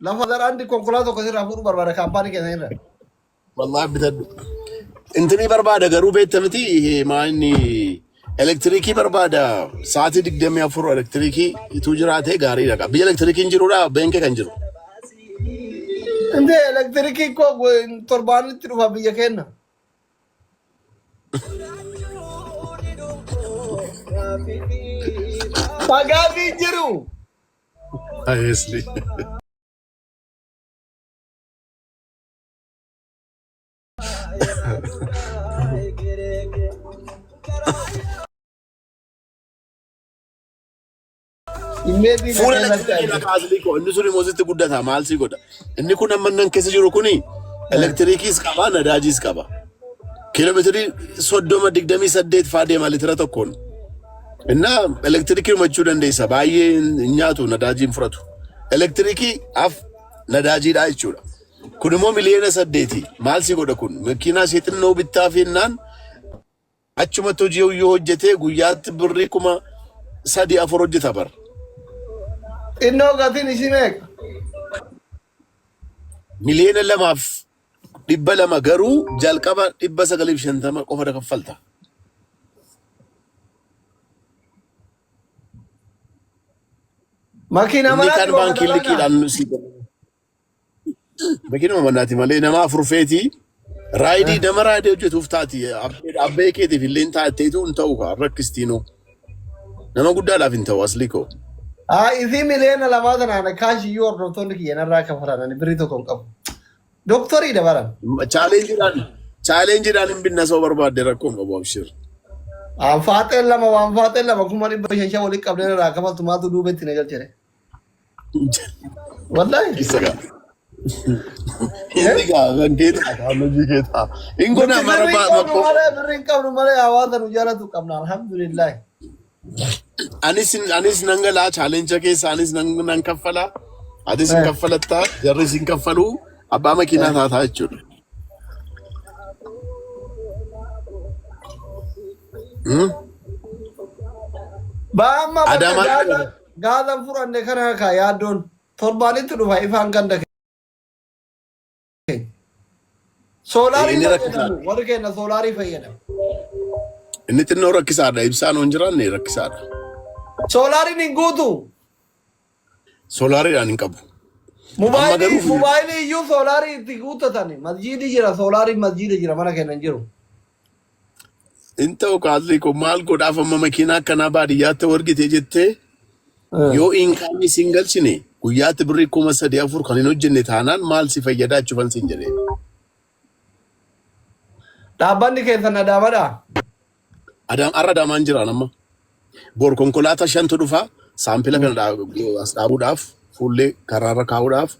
لما هذا عندي كونكولاتو كثير أفور بربارة كامباني كذا. والله بتد انتني بربادا غرو بيت تمتي ما اني الكتريكي بربادا ساعتي دك دم يفر الكتريكي توجرات هي غاري لك بي الكتريكي انجرو لا بينك كنجرو أنت إلكتريكي كو تربان تروح بيجا كنا. Pagami jiru. Obviously. Fuula elektirikii kaasli ko inni suni moositti guddata maal si godha inni kun amma nan keessa jiru kuni elektirikiis qaba nadaajis qaba kiiloomeetirii 30-28 faa deema litira tokkoon inna elektirikii machuu dandeessa baay'ee nyaatu nadaajiin furatu elektirikii af nadaajiidha jechuudha kun immoo miliyoona 8 maal si godha kun makiinaa seexinnoo bittaa fi innaan achumatti hojii yoo hojjetee guyyaatti birrii kuma 3-4 hojjeta bar Inno gatiin ishii meeqa? Miliyoona 200 garuu jalqaba 950 qofa kaffalta. Makiina manaati kan baankii liqiidhaan si makiinuma manaati malee nama afurfeeti raayidii nama raayidii hojjetuuf taati abbee keetiif illee taateetu hin ta'u rakkistiinuu nama guddaadhaaf hin ta'u asli koo. Isi miliyoona 2 tanaan kaashii yoo hordoftoonni kiyyanarraa kafalan birrii tokko hin qabu. Dooktarii dabalan. Chaalenjiidhaan hin binna soo barbaadde rakkoon qabu abshir. Faaxeen lama kuma 500 waliin qabdeen irraa kafaltu maatu duubetti na galchine. Wallahi. Isaga. Hindi kan kita kan kita. Ingona maraba makko. Birrii qabnu malee hawaasa nu jaalatu qabna alhamdulillah. Anis nangala challenge keessa anis nan kaffala adis hin kaffalatta jarris hin kaffalu abbaa makiinaa taataa jechuudha. Baama gaadan furanne kana ka yaaddoon torbaanitti dhufa ifaan ganda soolaarii fayyadamu warri keenya soolaarii fayyadamu. Inni xinnoo rakkisaadha ibsaan on jiraanne rakkisaadha. Soolaariin hin guutu. Soolaariidhaan hin qabu. Mobaayilii iyyuu soolaarii itti guutatani. Masjiidi jira soolaariin masjiida jira mana keenya hin jiru. Inta'u kaasli ko maal godhaaf amma makiinaa akkanaa baadiyyaatti wargite jettee yoo inkaamii siin galchine guyyaatti birrii 3-4 kan hin hojjenne taanaan maal si fayyadaa jechuufan siin jedhee. Dhaabbanni keessan adaamadhaa? Arra Adaamaan jiraan amma. Bor konkolaataa 5 dhufa saampila kana dhaabuudhaaf fuullee karaarra kaa'uudhaaf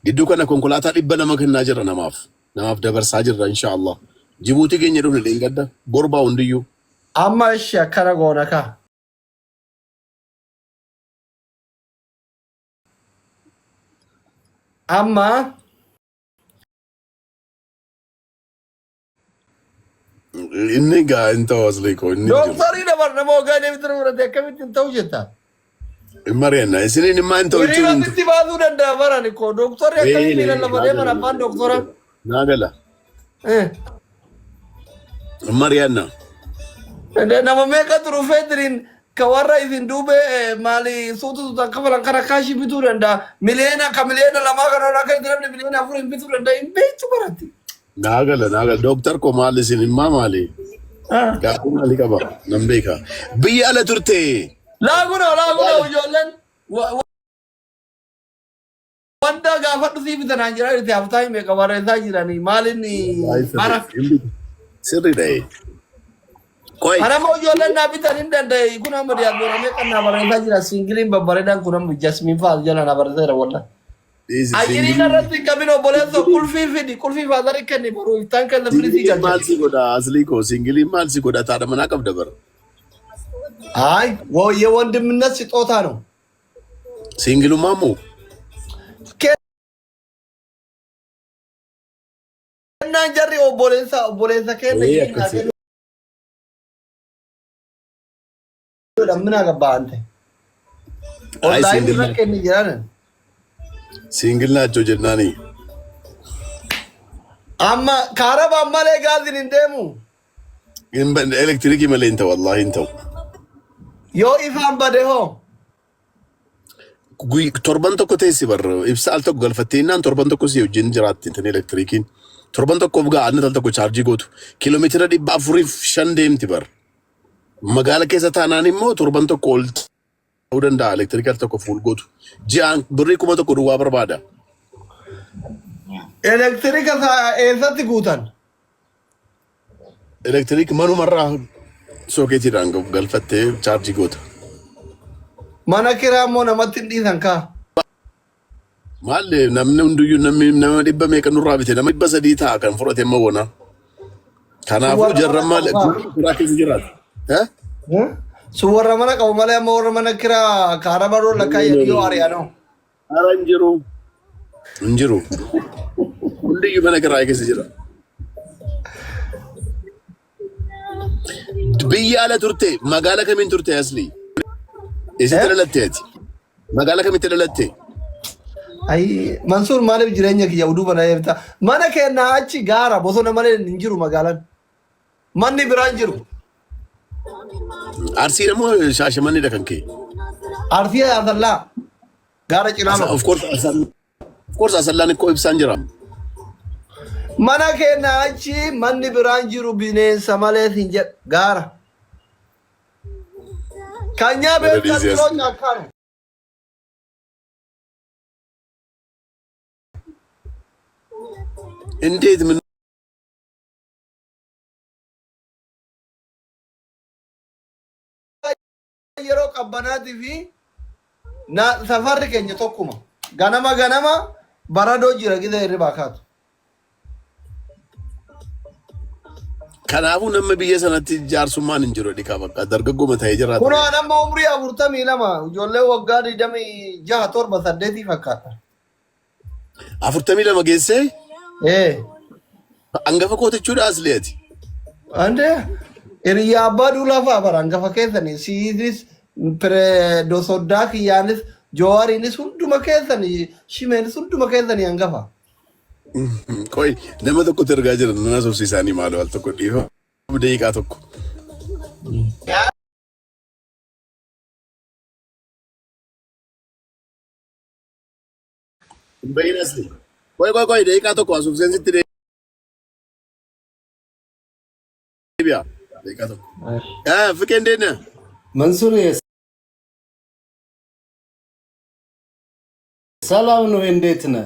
gidduu kana konkolaataa 200 kennaa jira namaaf dabarsaa jirra inshaallah. Jibuutii keenya dhufne dheengadda borbaa hundiyyuu. Amma ishi akkana goona ka. Amma inni gaa hin ta'u asli koo inni jiru. Dooktarii dabarna moo gaanii bitira birate akkamitti hin ta'u jetta? Mari'anna isiniin immaa hin ta'u jechuun. Hiriirratti baasuu danda'a barani koo dooktarii akkamitti miila lama deeman abbaan dooktora. Naagala. Mari'anna. Nama meeqa turufee diriin ka warra isin duube maali suututan kafalan kana kaashii bituu danda'a. Miliyoona 2 kana irraa kan namni miliyoona 4 bituu danda'a hin beektu baratti. Naagala doktor ko maali isin immaa maali? Gaafa maali qaba nan beeka. Biyya ala turte. Laaguna ijoolleen wanta gaafa dhufii bitanaan jira irratti haftaa hime qabarreessaa jiranii maalinni mara. Sirri dha'e. Harama ijoolleen naa bitan hin danda'e kun amma diyaagooramee kan naa barreessaa jira siingiliin babbareedaan kun amma jasmiin fa'aa jala naa barreesseera wallah. Ayiriin irratti qabin obboleessa kulfii faadar kenni baruu iftaan kan bilisi galcha. Maal si godha asli koo siingiliin maal si godha taadha manaa qabda bara. አይ የወንድምነት ስጦታ ነው። ሲንግሉ ማሙ ከና ጀሪ ኦቦሌንሳ ከነ ምን አገባ አንተ ኦንላይን ከነ ይላል ሲንግል ናቸው ጀናኒ አማ ካረባ አማሌ ጋዝን እንደሙ ግን በኤሌክትሪክ ይመለኝ ተው والله እንተው ዮ ኢፋን በደሆ ጉይ ቶርባን tokko teessi bar ibsaal tokko galfatteennaan torban tokko si wajjin jiraatti intan elektirikiin torban tokko bugaa annatal tokko chaarjii gootu kiiloomeetira 405 deemti bar magaala keessa taanaan immoo torban tokko ol ta'uu danda'a elektirikal tokko fuul gootu ji'aan birrii 1,000 duwwaa barbaada. Elektirika eessatti guutan? Elektiriik manumarraa sookeetiidhaan galfattee chaarjii goota. Mana kiraa immoo namatti hin dhiisan kaa? Maalli namni hunduyyuu nama 100 meeqa nurraa bite nama 300 ta'a kan fudhate immoo wona. Kanaafuu jarran maal kiraa keessa jiraata? Sun warra mana qabu malee amma warra mana kiraa kaara baroo lakkaa'ee yoo ari'anoo? Ara hin jiru. Hin jiru. Hunduyyuu mana kiraa keessa jira. Biyya ala turte magaala kamiin turte asli? Eessatti dhalatteeti? Magaala kamitti dhalatte? Ay Mansuur maaliif jireenya kiyya uduu bana eebta? Mana keenyaa achi gaara bosona malee hin jiru magaalaan. Manni biraan jiru. Arsii namoo Shaashamannidha kan kee? Arsii Asallaa gaara Cilaalo. Of course Asallaan ikkoo ibsaan jira. Mana keenyaa achi manni biraan jiru bineensa malee hin jedhu gaara. Kanya beekan yeroo nyaataan. እንዴት ምን yeroo qabbanaati fi safarri keenya tokkuma ganama baradoo jira gida hirribaa kaatu. Kanaafuu nama biyya sanatti jaarsummaan hin jiru dhiqaa bakka dargaggooma ta'ee jiraata. Kun nama umrii 42 ijoollee waggaa 26 7 8 fakkaata. 42 geessee? Hangafa kootichuudha asliiti. Ande hiriyaa abbaa duulaa fa'aa bara hangafa keessanii siinis dosoddaa kiyyaanis joowariinis hunduma keessanii shimeenis hunduma keessanii hangafa. Koi nama tokkotu ergaa jira nana sobsiisaanii maaloo al tokko dhiifa deeqaa tokko. Bayin asli. Koi deeqaa tokko asubseensitti deebi'a. Deeqaa tokko. Fiqeen deena. Mansuur ሰላም ነው እንዴት ነህ?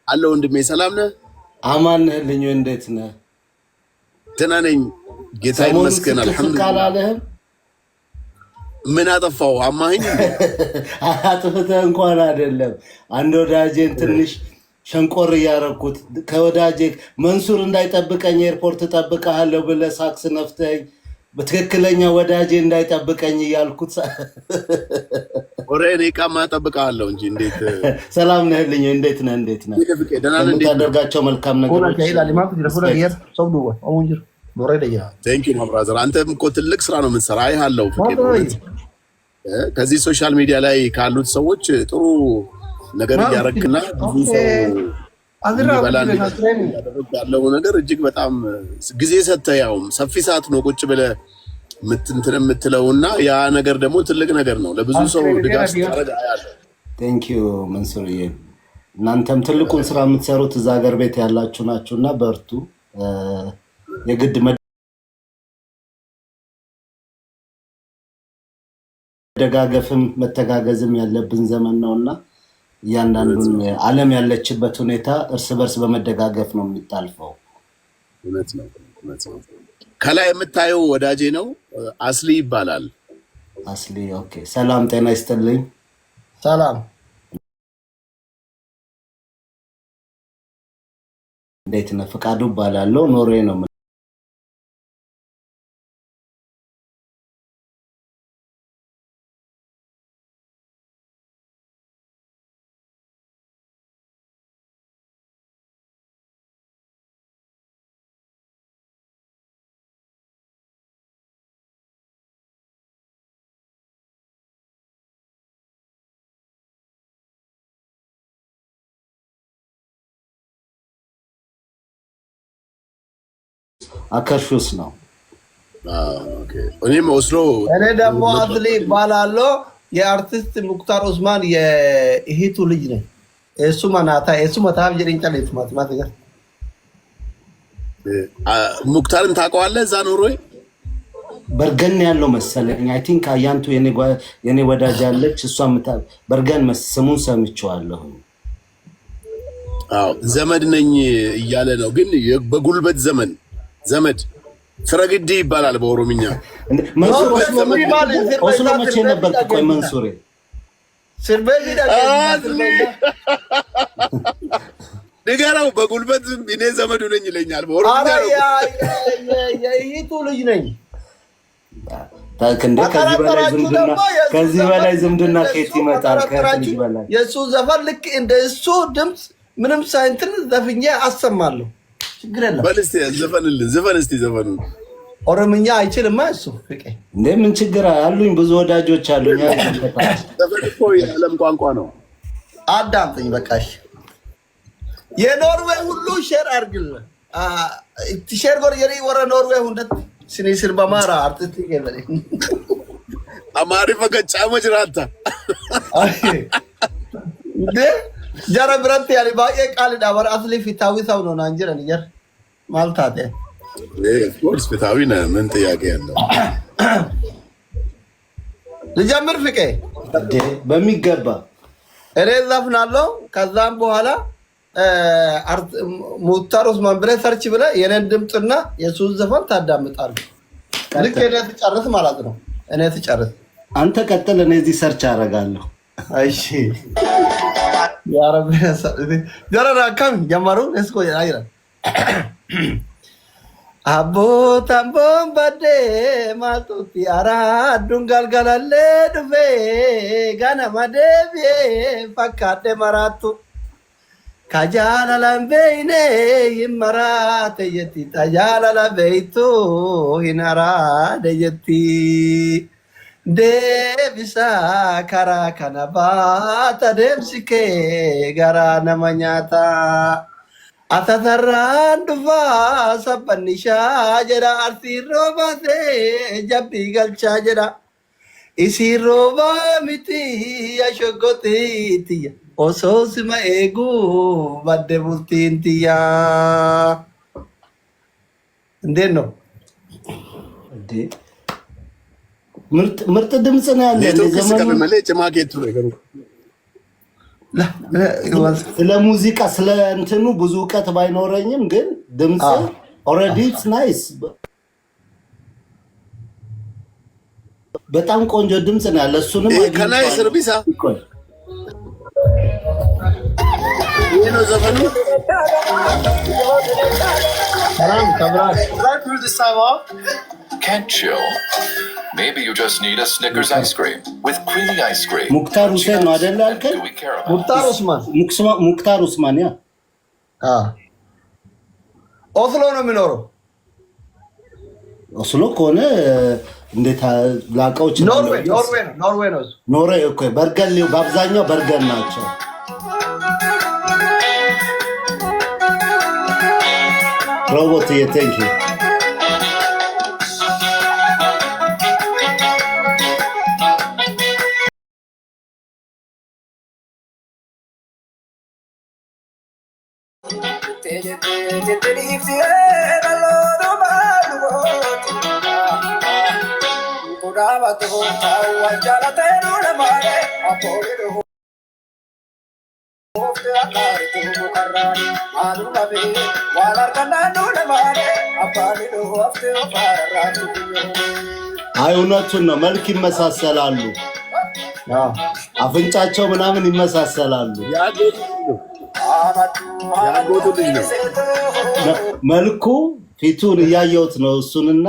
አለው ወንድሜ ሰላም ነህ? አማን ነህ ልኝ እንዴት ነህ? ደህና ነኝ ጌታ ይመስገን አልሐምዱሊላህ። ምን አጠፋው አማኸኝ? አጥፍተህ እንኳን አይደለም አንድ ወዳጄን ትንሽ ሸንቆር እያረኩት ከወዳጄ መንሱር እንዳይጠብቀኝ ኤርፖርት እጠብቅሃለሁ ብለህ ሳክስ ነፍተኝ በትክክለኛ ወዳጄ እንዳይጠብቀኝ እያልኩት ወሬኔ ቃማ እጠብቅሃለሁ እንጂ እንዴት ሰላም ነህ ልኝ እንዴት ነህ? ደህና ነህ? እንዴት ታደርጋቸው መልካም ነገሮች ቴንክ ዩ ብራዘር። አንተም እኮ ትልቅ ስራ ነው የምትሰራ አይሃለሁ። ከዚህ ሶሻል ሚዲያ ላይ ካሉት ሰዎች ጥሩ ነገር እያረክና ብዙ ሰው ይበላል ያለው ነገር እጅግ በጣም ጊዜ ሰጥተህ ያው ሰፊ ሰዓት ነው ቁጭ ብለህ የምትለውና ያ ነገር ደግሞ ትልቅ ነገር ነው። ለብዙ ሰው ድጋፍ ታረጋ ያለ ቴንክ ዩ መንሱርዬ። እናንተም ትልቁን ስራ የምትሰሩት እዛ ሀገር ቤት ያላችሁ ናችሁና በርቱ። የግድ መደጋገፍም መተጋገዝም ያለብን ዘመን ነውና እያንዳንዱን ዓለም ያለችበት ሁኔታ እርስ በርስ በመደጋገፍ ነው የሚታልፈው። እውነት ነው። ከላይ የምታየው ወዳጄ ነው፣ አስሊ ይባላል። አስሊ ኦኬ። ሰላም ጤና ይስጥልኝ። ሰላም እንዴት ነህ? ፍቃዱ እባላለሁ። ኖርዌይ ነው አከርሹስ ነው። እኔም ወስሎ እኔ ደግሞ አዝሊ ባላሎ የአርቲስት ሙክታር ኡስማን የእህቱ ልጅ ነኝ። እሱ ማናታ እሱ መታብ ጀሪንጫ ለይት ማትማቲካ ሙክታርን ታውቀዋለህ? እዛ ኖርዌይ በርገን ያለው መሰለኝ። አይ ቲንክ አያንቱ የኔ ወዳጅ አለች እሷ በርገን ስሙን ሰምቼዋለሁ። አዎ ዘመድ ነኝ እያለ ነው፣ ግን በጉልበት ዘመድ ፍረግዲ ይባላል በኦሮምኛ። ኦስሎ መቼ ነበር? ቆይ መንሱሬ ንገረው። በጉልበት እኔ ዘመዱ ነኝ ይለኛል በኦሮምኛ። የይቱ ልጅ ነኝ። ከዚህ በላይ ዝምድና ከየት ይመጣል? የእሱ ዘፈን ልክ እንደ እሱ ድምፅ ምንም ሳይንትን ዘፍኜ አሰማለሁ። ችግር የለም። በል እስኪ ዘፈን እስኪ ዘፈኑ ኦሮምኛ አይችልማ እሱ ፍቄ እንዴ? ምን ችግር አሉኝ? ብዙ ወዳጆች አሉኝ። ዘፈን እኮ የዓለም ቋንቋ ነው። አዳምጠኝ በቃሽ። የኖርዌይ ሁሉ ሼር አድርግልህ። ሼር ጎር የሪ ወረ ኖርዌይ ሁንደት ስኒ ስርባ ማራ አርቲስት ይገበል አማሪ ፈቀጫ መጅራታ እንዴ ጀራ ብረት ያሊ ባዬ ቃል ዳበር አስሊ ፊታዊ ሰው ነው አንጀረን ይር ማልታደ ስፖርት ፊታዊ ነው። ምን ጥያቄ ያለው? ልጀምር ፍቄ በሚገባ እኔ ዘፍናለሁ። ከዛም በኋላ ሙክታር ኡስማን ብለህ ሰርች ብለህ የኔን ድምፅና የሱን ዘፈን ታዳምጣለህ። ልክ እኔ ትጨርስ ማለት ነው። እኔ ትጨርስ አንተ ቀጥል፣ እኔ እዚህ ሰርች አደርጋለሁ። እሺ ያ ረብ ጀራ ካም ጀመሩ እስኮ አይራ አቦታም ቦምባዴ ማቱቲ አራ ዱንጋልጋላሌ ዱፌ ጋና ማዴቤ ፈካዴ መራቱ ካጃላላን በይኔ ይመራተ የቲ ታጃላላ በይቱ ሂናራ ደየቲ ደብሳ ካራ ከነባታ ደብስኬ ጋራ ነመኛታ አታተራን ዱፋ ሰበኒሻ ጀራ አርሲሮባሴ ጀቢ ገልቻ ጀራ ኢሲሮባ ሚቲ አሾጎቲትያ ኦሶስመ ኤጉ ባደ ቡልቲንትያ። እንዴት ነው? ምርጥ ድምፅ ነው ያለ። ስለ ሙዚቃ ስለ እንትኑ ብዙ እውቀት ባይኖረኝም ግን ድምፅ ኦልሬዲ ኢትስ ናይስ። በጣም ቆንጆ ድምፅ ነው ያለ። እሱንም ከላይ ሰርቪሳ ይሄ ነው ዘፈኑ። ሰላም ከብራስ Can't chill. Maybe you just need a Snickers ice cream with creamy ice cream. ሙክታር ሁሴን ነው አይደል ያልከኝ? ሙክታር ኡስማን ያ ኦስሎ ነው የሚኖረው። ኦስሎ ከሆነ እንዴት ላውቀው ይችላል? ኖርዌይ እኮ በርገን፣ በአብዛኛው በርገን ናቸው። ሮቦት የቴንኪ አይ እውነቱን ነው። መልክ ይመሳሰላሉ፣ አፍንጫቸው ምናምን ይመሳሰላሉ። መልኩ ፊቱን እያየሁት ነው እሱንና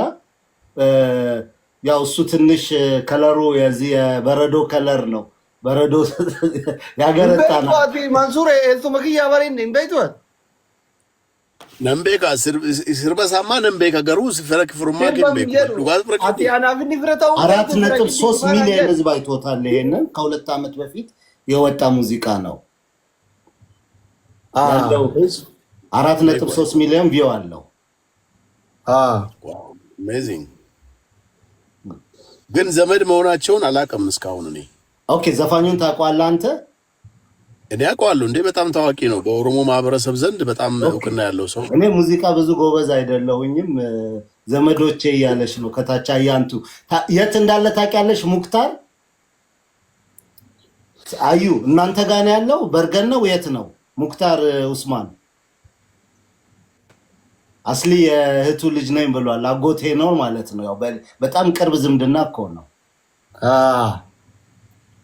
ያው እሱ ትንሽ ከለሩ የዚህ የበረዶ ከለር ነው። በረዶ ያገረጣና ማንሱር እሱ መኪያ ባሪን እንበይቷል ነምቤካ ስርበሳማ ነምቤካ ገሩ ስፈረክ ፍሩማ ገምቤካ ዱጋዝ ፍረክ አቲ አናፍኒ ፍረታው 4.3 ሚሊዮን ህዝብ አይቶታል። ይሄንን ከ2 ዓመት በፊት የወጣ ሙዚቃ ነው። ያለው ህዝብ 4.3 ሚሊዮን ቪው አለው። አሜዚንግ። ግን ዘመድ መሆናቸውን አላውቅም እስካሁን እኔ። ኦኬ ዘፋኙን ታውቀዋለህ አንተ? እኔ አውቀዋለሁ እንዴ፣ በጣም ታዋቂ ነው በኦሮሞ ማህበረሰብ ዘንድ በጣም እውቅና ያለው ሰው። እኔ ሙዚቃ ብዙ ጎበዝ አይደለሁኝም። ዘመዶቼ እያለች ነው ከታች አያንቱ። የት እንዳለ ታውቂያለሽ? ሙክታር አዩ እናንተ ጋር ነው ያለው? በርገን ነው የት ነው? ሙክታር ኡስማን አስሊ የእህቱ ልጅ ነኝ ብሏል። አጎቴ ነው ማለት ነው። ያው በጣም ቅርብ ዝምድና እኮ ነው።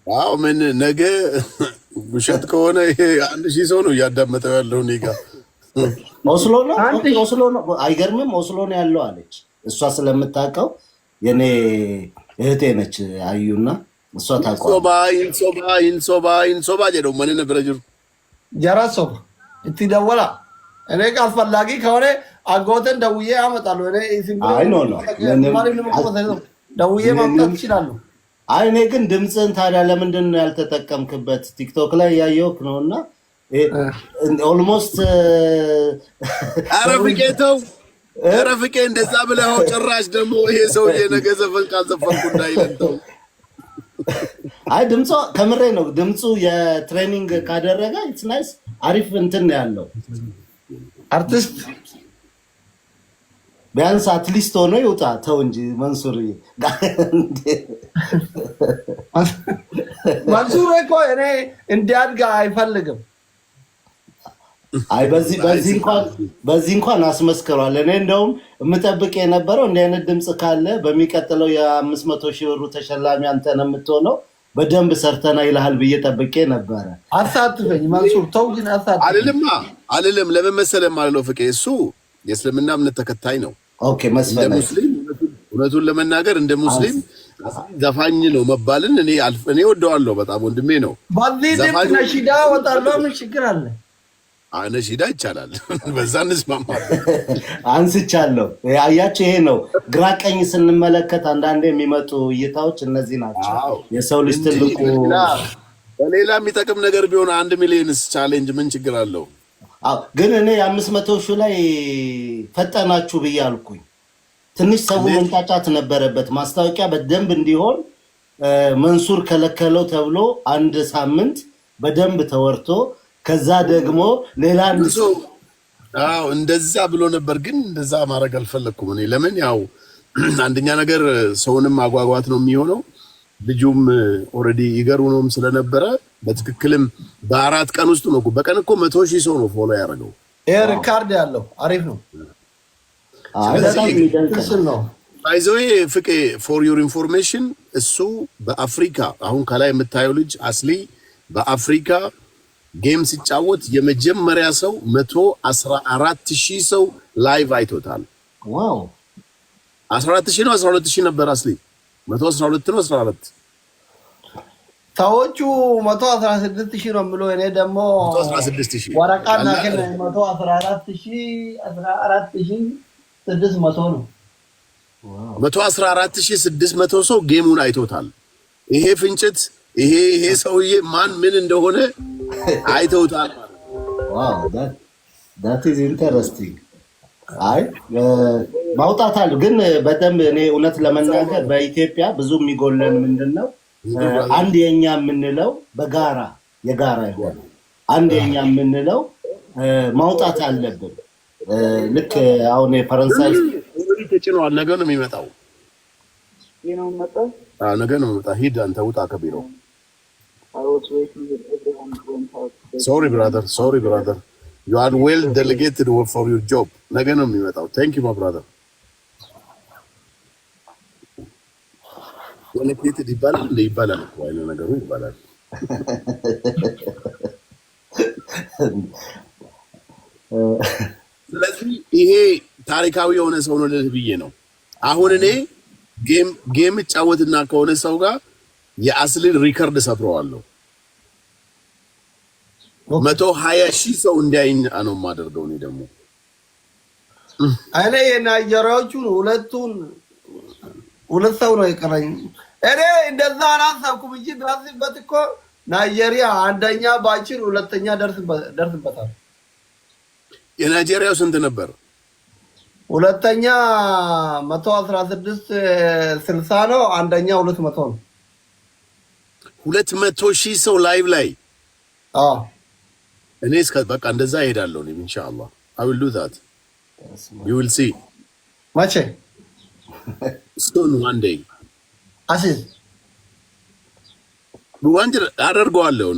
አዎ ምን ነገ ውሸት ከሆነ ይሄ 1000 ሰው ነው እያዳመጠው ያለው እኔ ጋር። ኦስሎ ነው ኦስሎ ነው። አይገርምም? ኦስሎ ነው ያለው አለች እሷ ስለምታውቀው። የኔ እህቴ ነች አዩና እሷ ታውቀዋለች። ኢንሶባ ጀደው ማን ነበር ጅሩ ጀራሶ እቲ ደወላ እኔ አስፈላጊ ከሆነ አጎተን ደውዬ አመጣለሁ። እኔ ሲምፕል አይ ኖ ደውዬ ማምጣት ይችላል። አይ እኔ ግን ድምፅን ታዲያ ለምንድን ነው ያልተጠቀምክበት? ቲክቶክ ላይ ያየሁት ነውና ኦልሞስት አረፍቄ እንደዛ ብለው ጭራሽ ደግሞ ይሄ ሰውዬ ነገ ዘፈን ካልዘፈንኩ እንዳይለንተው። አይ ድምፁ ከምሬ ነው። ድምፁ የትሬኒንግ ካደረገ ኢትስ ናይስ አሪፍ እንትን ነው ያለው አርቲስት። ቢያንስ አትሊስት ሆኖ ይውጣ። ተው እንጂ መንሱር እኮ እኔ እንዲያድግ አይፈልግም። አይ በዚህ እንኳን አስመስክሯል። እኔ እንደውም የምጠብቅ የነበረው እንዲህ አይነት ድምፅ ካለ በሚቀጥለው የ500,000 ብሩ ተሸላሚ አንተ ነው የምትሆነው፣ በደንብ ሰርተና ይልሃል ብዬ ጠብቄ ነበረ። አሳትፈኝ መንሱር ተው ግን አሳትፈኝ አልልም። ለምን መሰለህ ማለት ፍቄ እሱ የእስልምና እምነት ተከታይ ነው። ኦኬ መስፈን እውነቱን ለመናገር እንደ ሙስሊም ዘፋኝ ነው መባልን እኔ ወደዋለሁ በጣም ወንድሜ ነው። ባዚህ ድምፅ ነሺዳ ወጣለሁ ምን ችግር አለ? ነሺዳ ይቻላል። በዛ እንስማማለን። አንስቻለሁ። አያችሁ ይሄ ነው ግራ ቀኝ ስንመለከት አንዳንዴ የሚመጡ እይታዎች እነዚህ ናቸው። የሰው ልጅ ትልቁ በሌላ የሚጠቅም ነገር ቢሆን 1 ሚሊዮንስ ቻሌንጅ ምን ችግር አለው? ግን እኔ 500,000 ላይ ፈጠናችሁ ብዬ አልኩኝ። ትንሽ ሰው መንጫጫት ነበረበት። ማስታወቂያ በደንብ እንዲሆን መንሱር ከለከለው ተብሎ 1 ሳምንት በደንብ ተወርቶ ከዛ ደግሞ ሌላ እንደዛ ብሎ ነበር። ግን እንደዛ ማድረግ አልፈለኩም እኔ። ለምን ያው አንደኛ ነገር ሰውንም ማጓጓት ነው የሚሆነው። ልጁም ኦሬዲ ይገሩ ነውም ስለነበረ በትክክልም በ4 ቀን ውስጥ ነው። በቀን እኮ 100,000 ሰው ነው ፎሎ ያደረገው። ይሄ ሪካርድ ያለው አሪፍ ነው። አይዞህ ፍቄ ፎር ዩር ኢንፎርሜሽን እሱ በአፍሪካ አሁን ከላይ የምታየው ልጅ አስሊ በአፍሪካ ጌም ሲጫወት የመጀመሪያ ሰው 114,000 ሰው ላይቭ አይቶታል። ዋው 14,000 ነው 12,000 ነበር አስሊ 112 ነው 14 ሰዎቹ 116,000 ነው ብሎ እኔ ደግሞ 116,000 ወረቃና ከነ 114,600 ነው። 114,600 ሰው ጌሙን አይቶታል። ይሄ ፍንጭት ይሄ ሰውዬ ማን ምን እንደሆነ አይተውታል። ዋው that is interesting። አይ ማውጣታል ግን በደንብ እኔ እውነት ለመናገር በኢትዮጵያ ብዙ የሚጎለን ምንድነው አንድ የኛ የምንለው በጋራ የጋራ ይሆን አንድ የኛ የምንለው ማውጣት አለብን። ልክ አሁን የፈረንሳይ ተጭኗል። ነገ ነው የሚመጣው። ነገ ነው የሚመጣው። ሂድ አንተ ውጣ ከቢሮ። Sorry brother. You are well delegated for your job. ነገ ነው የሚመጣው። Thank you my brother. delegated ይባላል እኮ አይነ ነገሩ ይባላል። ስለዚህ ይሄ ታሪካዊ የሆነ ሰው ነው ልልህ ብዬ ነው። አሁን እኔ ጌም ጫወትና ከሆነ ሰው ጋር የአስልን ሪከርድ ሰብረዋለሁ። 120,000 ሰው እንዲያይኝ ነው የማደርገው። እኔ ደግሞ እኔ የናይጀሪያዎቹን ሁለት ሰው ነው የቀረኝ። እኔ እንደዛ አላሰብኩም እንጂ ድረስበት እኮ ናይጄሪያ አንደኛ ባችል ሁለተኛ ደርስበታል። የናይጄሪያው ስንት ነበር? ሁለተኛ 116 60 ነው። አንደኛ 200 ነው። 200,000 ሰው ላይቭ ላይ አዎ እኔ እስከ በቃ እንደዛ እሄዳለሁ እኔ ኢንሻአላህ I will do that you will see ማቼ soon one day አሲዝ ወንጀል አደርገዋለሁ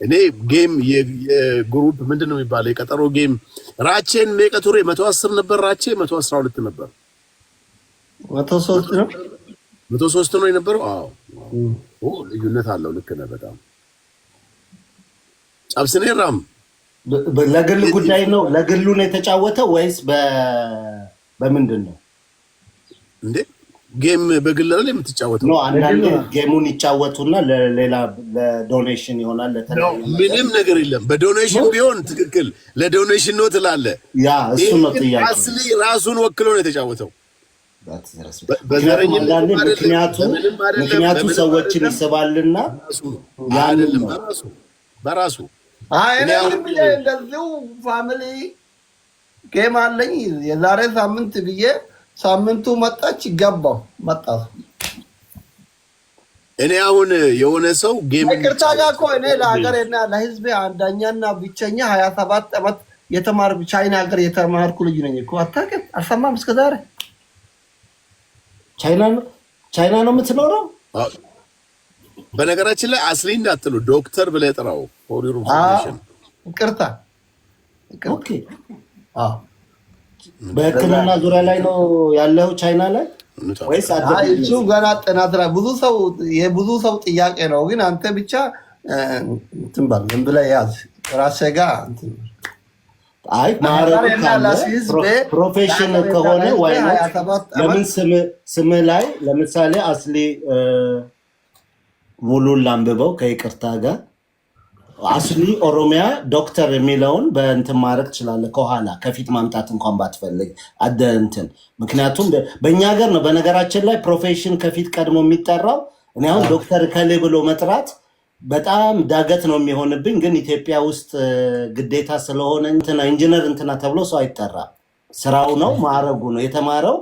እኔ ጌም የግሩፕ ምንድነው የሚባለው የቀጠሮ ጌም ራቼን ሜቀቱሬ 110 ነበር ራቼ 112 ነበር 103 ነው 103 ነው የነበረው አዎ ልዩነት አለው ልክ ነህ በጣም አብስኔራም ለግል ጉዳይ ነው ለግሉ ነው የተጫወተው ወይስ በምንድን ነው እንዴ ጌም በግል ላይ የምትጫወተው ነው አንዳንድ ጌሙን ይጫወቱና ለሌላ ለዶኔሽን ይሆናል ምንም ነገር የለም በዶኔሽን ቢሆን ትክክል ለዶኔሽን ነው ትላለህ ያ እሱ ነው ጥያቄው አስሊ ራሱን ወክሎ ነው የተጫወተው ምክንያቱ ሰዎችን ይስባልና ያንንም በራሱ እኔ እንደዚሁ ፋሚሊ ጌም አለኝ የዛሬ ሳምንት ብዬ ሳምንቱ መጣች ገባው መጣ እኔ አሁን የሆነ ሰው ጌም ይቅርታ ጋር እኮ እኔ ለሀገሬና ለህዝቤ አንደኛና ብቸኛ 27 ዓመት የተማርኩ ቻይና ሀገር የተማርኩ ልጅ ነኝ እኮ አታውቅም አልሰማም እስከ ዛሬ ቻይና ነው የምትኖረው በነገራችን ላይ አስሊ እንዳትሉ ዶክተር ብለህ ጥራው ፎር ዩር ኢንፎርሜሽን ይቅርታ ኦኬ በህክምና ዙሪያ ላይ ነው ያለው ቻይና ላይ ወይስ እሱ ገና ጥናት ላይ ብዙ ሰው ጥያቄ ነው ግን አንተ ብቻ እንትን ባል ዝም ብለህ ያዝ ራስህ ጋር እንትን አይ ፕሮፌሽን ከሆነ ወይ ለምን ስም ላይ ለምሳሌ አስሊ ሙሉን ላንብበው ከይቅርታ ጋር አስሊ ኦሮሚያ ዶክተር የሚለውን በእንትን ማድረግ ትችላለህ ከኋላ ከፊት ማምጣት እንኳን ባትፈልግ አደንትን ምክንያቱም በእኛ ሀገር ነው በነገራችን ላይ ፕሮፌሽን ከፊት ቀድሞ የሚጠራው እኔ አሁን ዶክተር ከሌ ብሎ መጥራት በጣም ዳገት ነው የሚሆንብኝ ግን ኢትዮጵያ ውስጥ ግዴታ ስለሆነ እንትና ኢንጂነር እንትና ተብሎ ሰው አይጠራ ስራው ነው ማረጉ ነው የተማረው